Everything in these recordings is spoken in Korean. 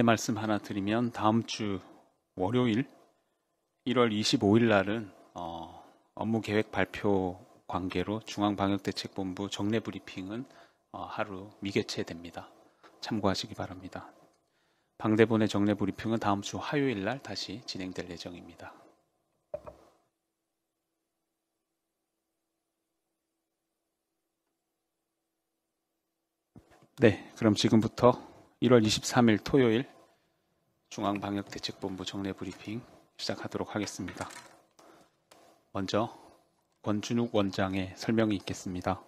말씀 하나 드리면 다음 주 월요일 1월 25일 날은 업무 계획 발표 관계로 중앙방역대책본부 정례 브리핑은 하루 미개최됩니다. 참고하시기 바랍니다. 방대본의 정례 브리핑은 다음 주 화요일 날 다시 진행될 예정입니다. 네, 그럼 지금부터 1월 23일 토요일 중앙방역대책본부 정례 브리핑 시작하도록 하겠습니다. 먼저 권준욱 원장의 설명이 있겠습니다.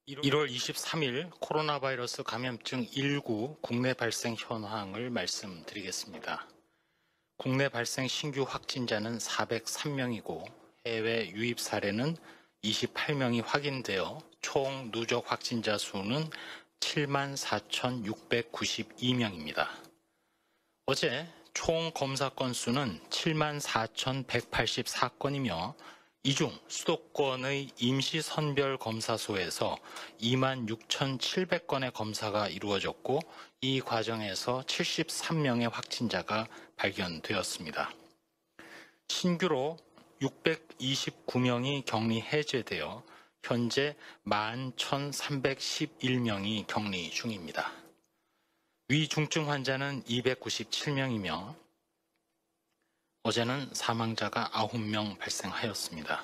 (1월 23일) 코로나 바이러스 감염증 19 국내 발생 현황을 말씀드리겠습니다. 국내 발생 신규 확진자는 403명이고 해외 유입 사례는 28명이 확인되어 총 누적 확진자 수는 74,692명입니다. 어제 총 검사 건수는 74,184건이며 이 중 수도권의 임시선별검사소에서 26,700건의 검사가 이루어졌고 이 과정에서 73명의 확진자가 발견되었습니다. 신규로 629명이 격리 해제되어 현재 11,311명이 격리 중입니다. 위중증 환자는 297명이며 어제는 사망자가 9명 발생하였습니다.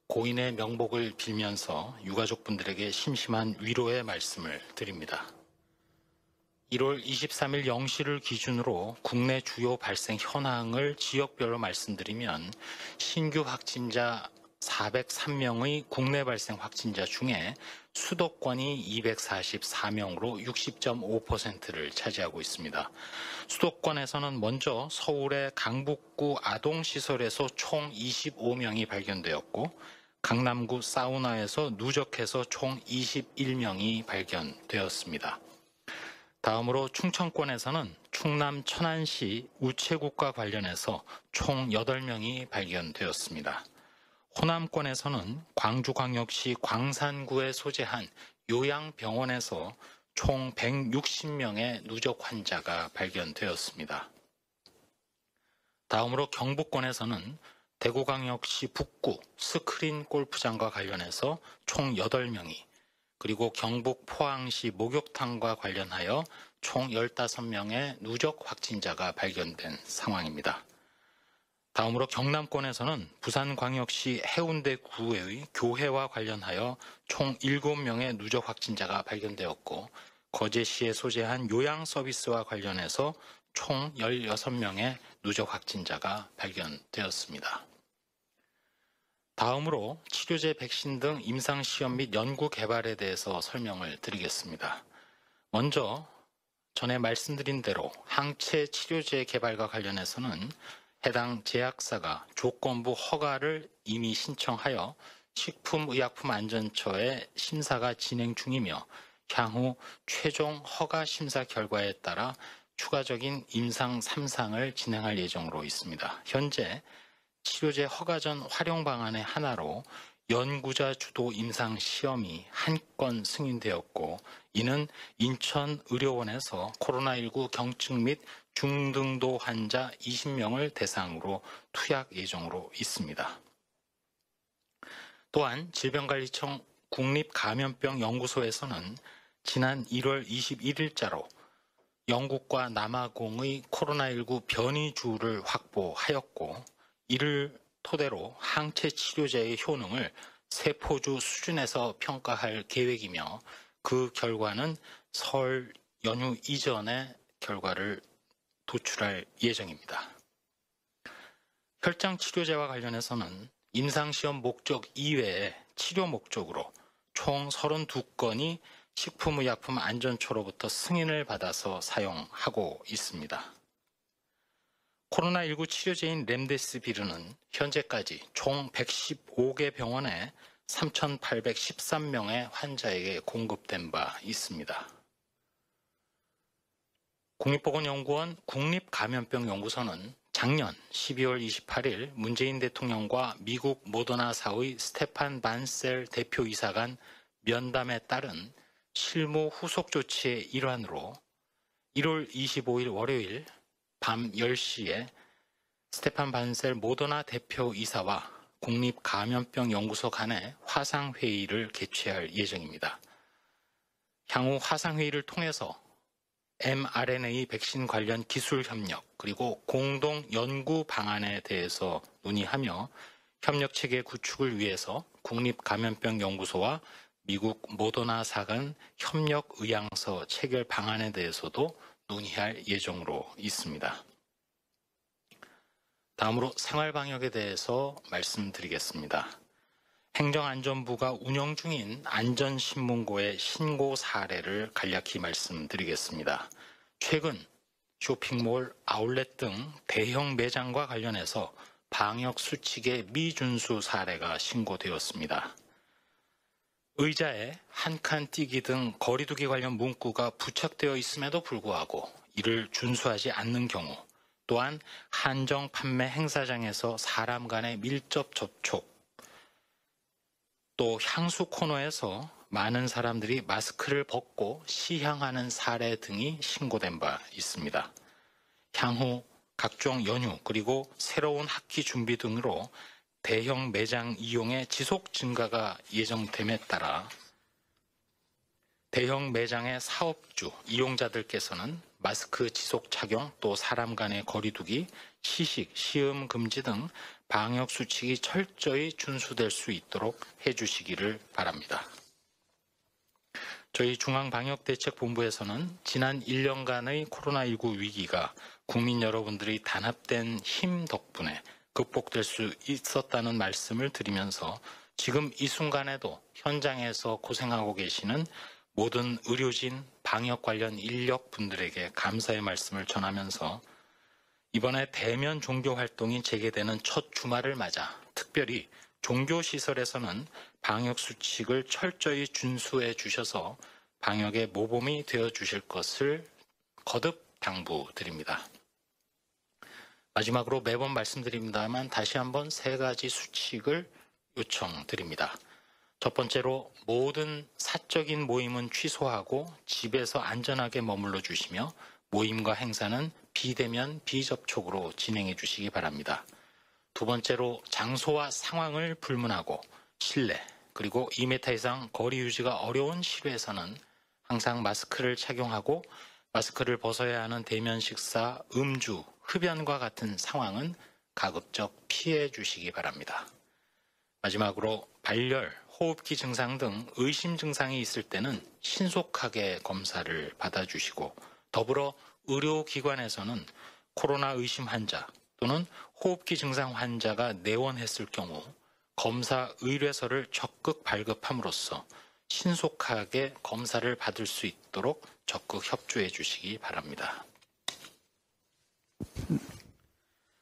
고인의 명복을 빌면서 유가족분들에게 심심한 위로의 말씀을 드립니다. 1월 23일 0시를 기준으로 국내 주요 발생 현황을 지역별로 말씀드리면 신규 확진자 403명의 국내 발생 확진자 중에 수도권이 244명으로 60.5%를 차지하고 있습니다. 수도권에서는 먼저 서울의 강북구 아동시설에서 총 25명이 발견되었고 강남구 사우나에서 누적해서 총 21명이 발견되었습니다. 다음으로 충청권에서는 충남 천안시 우체국과 관련해서 총 8명이 발견되었습니다. 호남권에서는 광주광역시 광산구에 소재한 요양병원에서 총 160명의 누적 환자가 발견되었습니다. 다음으로 경북권에서는 대구광역시 북구 스크린 골프장과 관련해서 총 8명이, 그리고 경북 포항시 목욕탕과 관련하여 총 15명의 누적 확진자가 발견된 상황입니다. 다음으로 경남권에서는 부산광역시 해운대구의 교회와 관련하여 총 7명의 누적 확진자가 발견되었고 거제시에 소재한 요양서비스와 관련해서 총 16명의 누적 확진자가 발견되었습니다. 다음으로 치료제, 백신 등 임상시험 및 연구 개발에 대해서 설명을 드리겠습니다. 먼저 전에 말씀드린 대로 항체 치료제 개발과 관련해서는 해당 제약사가 조건부 허가를 이미 신청하여 식품의약품안전처에 심사가 진행 중이며 향후 최종 허가 심사 결과에 따라 추가적인 임상 3상을 진행할 예정으로 있습니다. 현재 치료제 허가 전 활용 방안의 하나로 연구자 주도 임상 시험이 한 건 승인되었고 이는 인천의료원에서 코로나19 경증 및 중등도 환자 20명을 대상으로 투약 예정으로 있습니다. 또한 질병관리청 국립감염병연구소에서는 지난 1월 21일자로 영국과 남아공의 코로나19 변이주를 확보하였고 이를 토대로 항체 치료제의 효능을 세포주 수준에서 평가할 계획이며 그 결과는 설 연휴 이전에 결과를 도출할 예정입니다. 혈장 치료제와 관련해서는 임상시험 목적 이외에 치료 목적으로 총 32건이 식품의약품안전처로부터 승인을 받아서 사용하고 있습니다. 코로나19 치료제인 렘데시비르는 현재까지 총 115개 병원에 3,813명의 환자에게 공급된 바 있습니다. 국립보건연구원 국립감염병연구소는 작년 12월 28일 문재인 대통령과 미국 모더나사의 스테판 반셀 대표이사 간 면담에 따른 실무 후속 조치의 일환으로 1월 25일 월요일 밤 10시에 스테판 반셀 모더나 대표이사와 국립감염병연구소 간의 화상회의를 개최할 예정입니다. 향후 화상회의를 통해서 mRNA 백신 관련 기술 협력 그리고 공동 연구 방안에 대해서 논의하며 협력 체계 구축을 위해서 국립감염병연구소와 미국 모더나사 간 협력 의향서 체결 방안에 대해서도 논의할 예정으로 있습니다. 다음으로 생활방역에 대해서 말씀드리겠습니다. 행정안전부가 운영 중인 안전신문고의 신고 사례를 간략히 말씀드리겠습니다. 최근 쇼핑몰, 아울렛 등 대형 매장과 관련해서 방역 수칙의 미준수 사례가 신고되었습니다. 의자에 한 칸 띄기 등 거리 두기 관련 문구가 부착되어 있음에도 불구하고 이를 준수하지 않는 경우, 또한 한정 판매 행사장에서 사람 간의 밀접 접촉, 또 향수 코너에서 많은 사람들이 마스크를 벗고 시향하는 사례 등이 신고된 바 있습니다. 향후 각종 연휴 그리고 새로운 학기 준비 등으로 대형 매장 이용의 지속 증가가 예정됨에 따라 대형 매장의 사업주, 이용자들께서는 마스크 지속 착용, 또 사람 간의 거리 두기, 시식, 시음 금지 등 방역 수칙이 철저히 준수될 수 있도록 해주시기를 바랍니다. 저희 중앙방역대책본부에서는 지난 1년간의 코로나19 위기가 국민 여러분들의 단합된 힘 덕분에 극복될 수 있었다는 말씀을 드리면서 지금 이 순간에도 현장에서 고생하고 계시는 모든 의료진, 방역 관련 인력 분들에게 감사의 말씀을 전하면서 이번에 대면 종교 활동이 재개되는 첫 주말을 맞아 특별히 종교시설에서는 방역 수칙을 철저히 준수해 주셔서 방역의 모범이 되어 주실 것을 거듭 당부드립니다. 마지막으로 매번 말씀드립니다만 다시 한번 3가지 수칙을 요청드립니다. 첫 번째로 모든 사적인 모임은 취소하고 집에서 안전하게 머물러 주시며 모임과 행사는 비대면 비접촉으로 진행해 주시기 바랍니다. 두 번째로 장소와 상황을 불문하고 실내 그리고 2m 이상 거리 유지가 어려운 실외에서는 항상 마스크를 착용하고 마스크를 벗어야 하는 대면 식사, 음주, 흡연과 같은 상황은 가급적 피해 주시기 바랍니다. 마지막으로 발열, 호흡기 증상 등 의심 증상이 있을 때는 신속하게 검사를 받아주시고 더불어 의료기관에서는 코로나 의심 환자 또는 호흡기 증상 환자가 내원했을 경우 검사 의뢰서를 적극 발급함으로써 신속하게 검사를 받을 수 있도록 적극 협조해 주시기 바랍니다.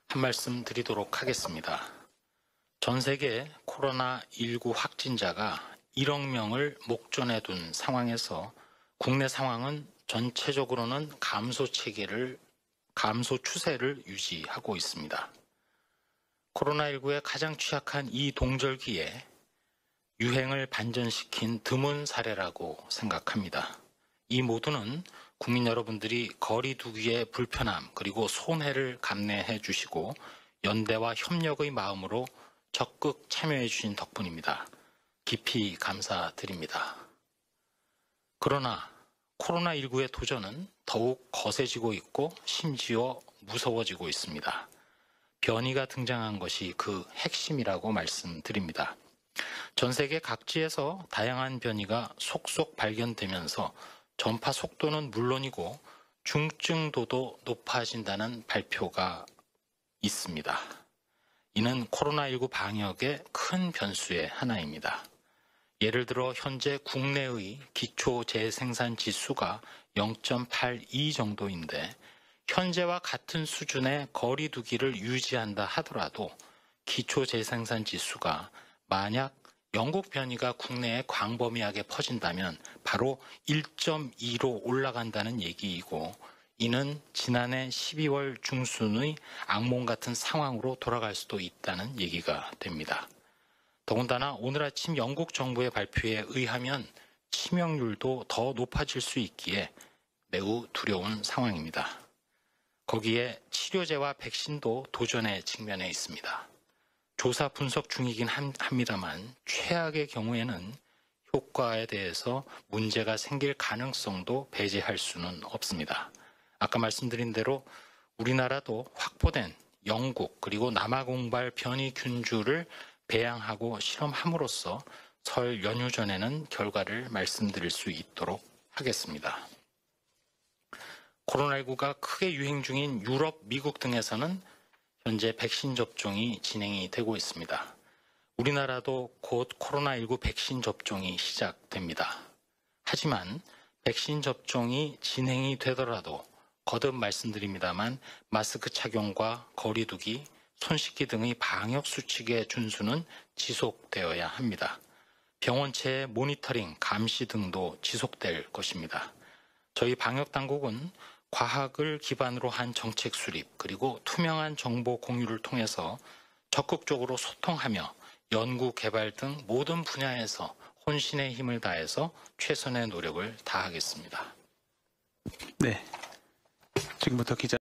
한 말씀 드리도록 하겠습니다. 전 세계 코로나19 확진자가 1억 명을 목전에 둔 상황에서 국내 상황은 전체적으로는 감소 추세를 유지하고 있습니다. 코로나19에 가장 취약한 이 동절기에 유행을 반전시킨 드문 사례라고 생각합니다. 이 모두는 국민 여러분들이 거리 두기의 불편함 그리고 손해를 감내해 주시고 연대와 협력의 마음으로 적극 참여해 주신 덕분입니다. 깊이 감사드립니다. 그러나 코로나19의 도전은 더욱 거세지고 있고 심지어 무서워지고 있습니다. 변이가 등장한 것이 그 핵심이라고 말씀드립니다. 전 세계 각지에서 다양한 변이가 속속 발견되면서 전파 속도는 물론이고 중증도도 높아진다는 발표가 있습니다. 이는 코로나19 방역의 큰 변수의 하나입니다. 예를 들어 현재 국내의 기초 재생산 지수가 0.82 정도인데 현재와 같은 수준의 거리 두기를 유지한다 하더라도 기초 재생산 지수가 만약 영국 변이가 국내에 광범위하게 퍼진다면 바로 1.2로 올라간다는 얘기이고 이는 지난해 12월 중순의 악몽 같은 상황으로 돌아갈 수도 있다는 얘기가 됩니다. 더군다나 오늘 아침 영국 정부의 발표에 의하면 치명률도 더 높아질 수 있기에 매우 두려운 상황입니다. 거기에 치료제와 백신도 도전에 직면해 있습니다. 조사 분석 중이긴 합니다만 최악의 경우에는 효과에 대해서 문제가 생길 가능성도 배제할 수는 없습니다. 아까 말씀드린 대로 우리나라도 확보된 영국 그리고 남아공발 변이균주를 배양하고 실험함으로써 설 연휴 전에는 결과를 말씀드릴 수 있도록 하겠습니다. 코로나19가 크게 유행 중인 유럽, 미국 등에서는 현재 백신 접종이 진행이 되고 있습니다. 우리나라도 곧 코로나19 백신 접종이 시작됩니다. 하지만 백신 접종이 진행이 되더라도 거듭 말씀드립니다만 마스크 착용과 거리 두기, 손 씻기 등의 방역 수칙의 준수는 지속되어야 합니다. 병원체의 모니터링, 감시 등도 지속될 것입니다. 저희 방역 당국은 과학을 기반으로 한 정책 수립 그리고 투명한 정보 공유를 통해서 적극적으로 소통하며 연구 개발 등 모든 분야에서 혼신의 힘을 다해서 최선의 노력을 다하겠습니다. 네. 지금부터 기자